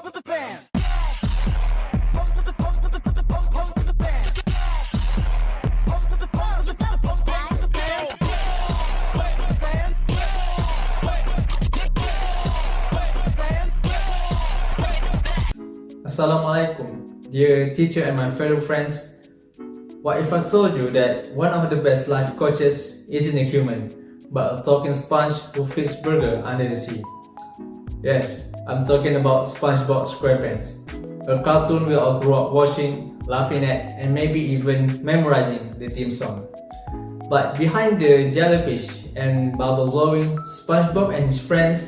with the bands. Pose with the pose with the pose with the bands. Pose with the pose with the pose with the bands. Bands. Assalamualaikum, dear teacher and my fellow friends. What if I told you that one of the best life coaches isn't a human, but a talking sponge who flips burger under the sea? Yes, I'm talking about SpongeBob SquarePants, a cartoon we all grew up watching, laughing at, and maybe even memorizing the theme song. But behind the jellyfish and bubble blowing, SpongeBob and his friends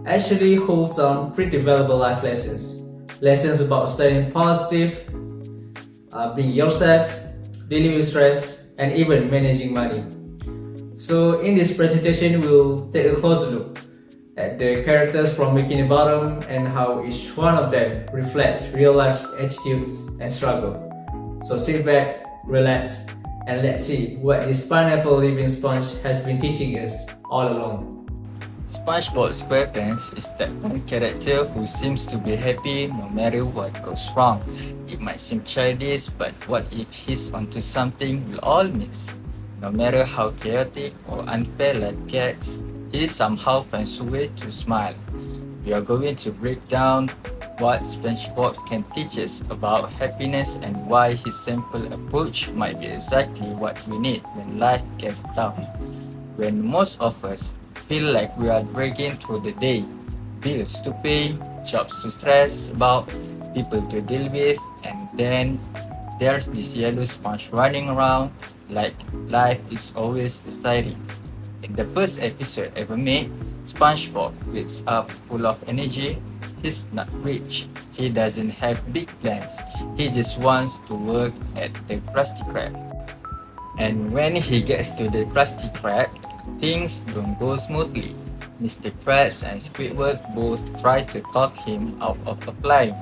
actually hold some pretty valuable life lessons. Lessons about staying positive, being yourself, dealing with stress, and even managing money. So in this presentation, we'll take a closer look at the characters from Bikini Bottom and how each one of them reflects real life's attitudes and struggle. So sit back, relax, and let's see what this pineapple living sponge has been teaching us all along. SpongeBob SquarePants is that one character who seems to be happy no matter what goes wrong. It might seem childish, but what if he's onto something we all miss? No matter how chaotic or unfair life gets, he somehow finds a way to smile. We are going to break down what SpongeBob can teach us about happiness and why his simple approach might be exactly what we need when life gets tough. When most of us feel like we are dragging through the day, bills to pay, jobs to stress about, people to deal with, and then there's this yellow sponge running around like life is always exciting. In the first episode ever made, SpongeBob wakes up full of energy. He's not rich, he doesn't have big plans, he just wants to work at the Krusty Krab. And when he gets to the Krusty Krab, things don't go smoothly. Mr. Krabs and Squidward both try to talk him out of applying.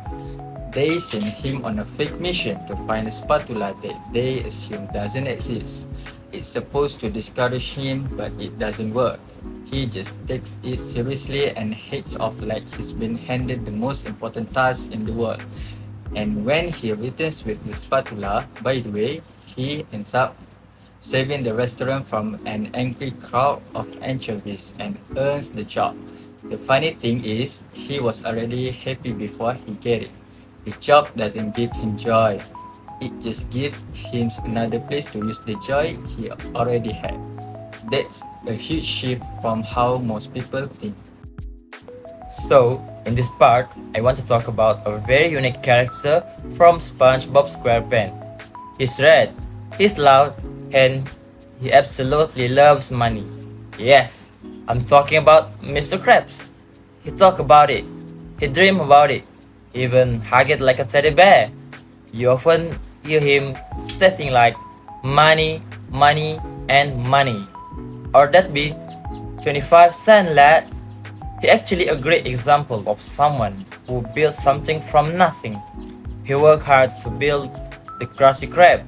They send him on a fake mission to find a spatula that they assume doesn't exist. It's supposed to discourage him, but it doesn't work. He just takes it seriously and heads off like he's been handed the most important task in the world. And when he returns with the spatula, by the way, he ends up saving the restaurant from an angry crowd of anchovies and earns the job. The funny thing is, he was already happy before he get it. The job doesn't give him joy, it just gives him another place to use the joy he already had. That's a huge shift from how most people think. So, in this part, I want to talk about a very unique character from SpongeBob SquarePants. He's red, he's loud, and he absolutely loves money. Yes, I'm talking about Mr. Krabs. He talk about it, he dream about it, even hug it like a teddy bear. You often hear him saying like money, money, and money. Or that be 25-cent lad. He actually a great example of someone who built something from nothing. He worked hard to build the Krusty Krab.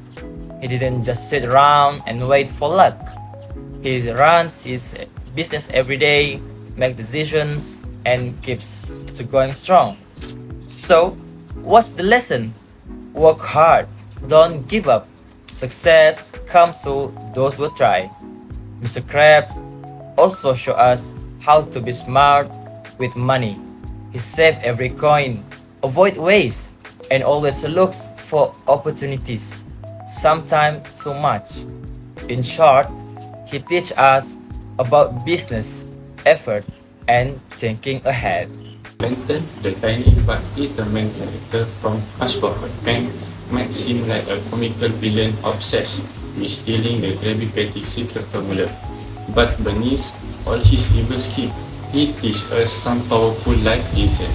He didn't just sit around and wait for luck. He runs his business every day, makes decisions, and keeps it going strong. So, what's the lesson? Work hard, don't give up. Success comes to those who try. Mr. Krabs also shows us how to be smart with money. He saves every coin, avoids waste, and always looks for opportunities. Sometimes too much. In short, he teaches us about business, effort, and thinking ahead. Plankton, the tiny but determined character from SpongeBob SquarePants, might seem like a comical villain obsessed with stealing the Krabby Patty secret formula. But beneath all his evil scheme, he teaches us some powerful life lessons.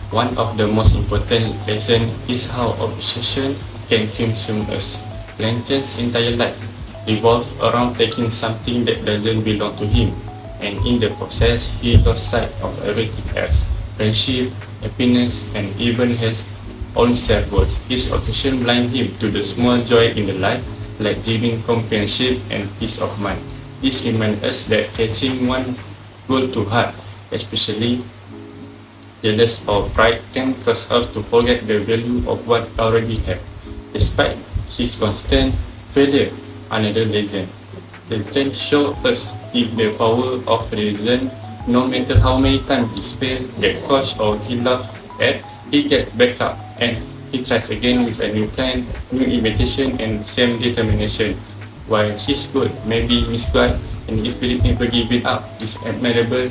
One of the most important lessons is how obsession can consume us. Plankton's entire life revolves around taking something that doesn't belong to him, and in the process, he lost sight of everything else: friendship, happiness, and even his own self-worth. His obsession blinds him to the small joy in the life, like giving companionship and peace of mind. This reminds us that catching one goal too hard, especially Jealous or pride can cause us to forget the value of what we already have. Despite his constant failure, another legend. The tale shows us if the power of reason, no matter how many times he failed, get caught or he laughed at, he get back up and he tries again with a new plan, new invitation and same determination. While his good may be misguided and his spirit never giving up is admirable.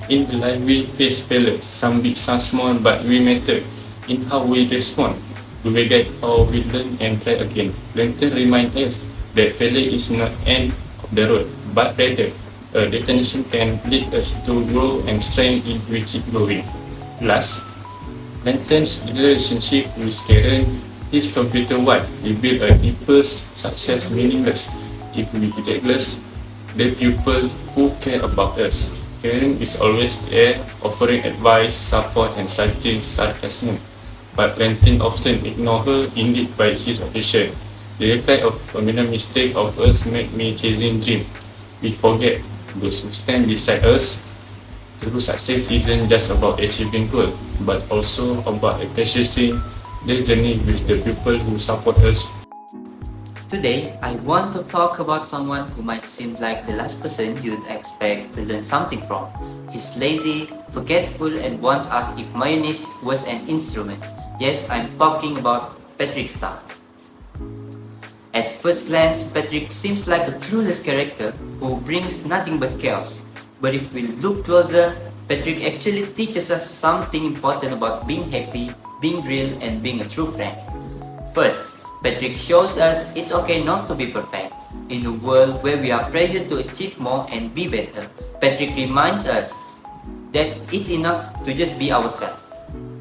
In the life we face failures, some big, some small, but we matter in how we respond. Do we get or we learn and try again? Lantern remind us that failure is not end of the road, but rather a detonation can lead us to grow and strength if we keep going. Last, Lantern's relationship with Karen, his computer wife, revealed a deeper success meaningless if we neglect the people who care about us. Karen is always there, offering advice, support, and citing sarcasm. But Lantern often ignores her, indeed by his action. The effect of familiar mistake of us make me chasing dream. We forget those who stand beside us. True success isn't just about achieving goal, but also about appreciating the journey with the people who support us. Today, I want to talk about someone who might seem like the last person you'd expect to learn something from. He's lazy, forgetful, and once asked if mayonnaise was an instrument. Yes, I'm talking about Patrick Star. At first glance, Patrick seems like a clueless character who brings nothing but chaos. But if we look closer, Patrick actually teaches us something important about being happy, being real, and being a true friend. First, Patrick shows us it's okay not to be perfect. In a world where we are pressured to achieve more and be better, Patrick reminds us that it's enough to just be ourselves.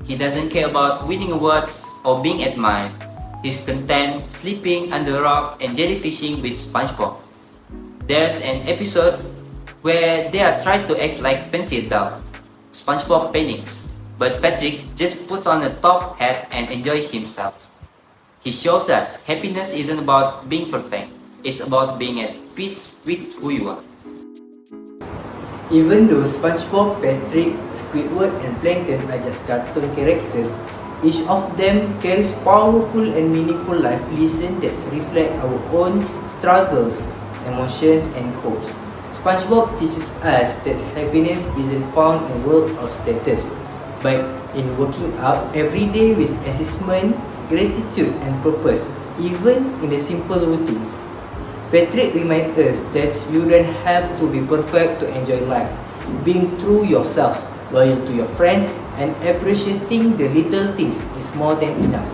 He doesn't care about winning awards or being admired. He's content sleeping under a rock and jellyfishing with Spongebob. There's an episode where they are trying to act like fancy adults. Spongebob panics, but Patrick just puts on a top hat and enjoys himself. He shows us happiness isn't about being perfect, it's about being at peace with who you are. Even though SpongeBob, Patrick, Squidward and Plankton are just cartoon characters, each of them carries powerful and meaningful life lessons that reflect our own struggles, emotions and hopes. SpongeBob teaches us that happiness isn't found in wealth or status, but in waking up every day with assessment, gratitude and purpose, even in the simple routines. Patrick reminds us that you don't have to be perfect to enjoy life. Being true yourself, loyal to your friends, and appreciating the little things is more than enough.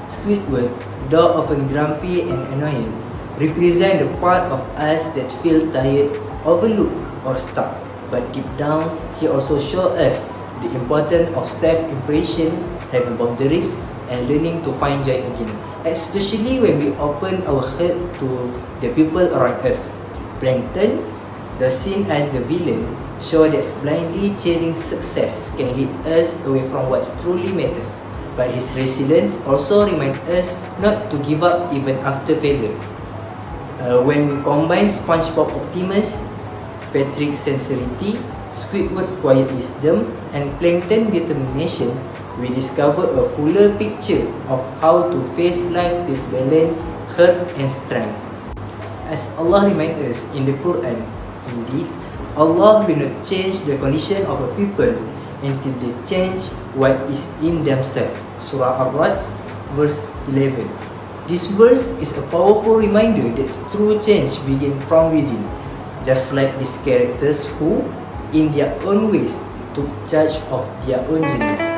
Squidward, though often grumpy and annoying, represent the part of us that feel tired, overlooked, or stuck. But deep down, he also shows us the importance of self-impression, having boundaries, and learning to find joy again, especially when we open our heart to the people around us. Plankton, the seen as the villain, shows that blindly chasing success can lead us away from what truly matters. But his resilience also reminds us not to give up even after failure. When we combine SpongeBob optimism, Patrick's sincerity, Squidward's quiet wisdom, and Plankton's determination, we discover a fuller picture of how to face life with balance, heart, and strength. As Allah reminds us in the Quran, indeed, Allah will not change the condition of a people until they change what is in themselves. Surah Ar-Ra'd, verse 11. This verse is a powerful reminder that true change begins from within, just like these characters who, in their own ways, took charge of their own journeys.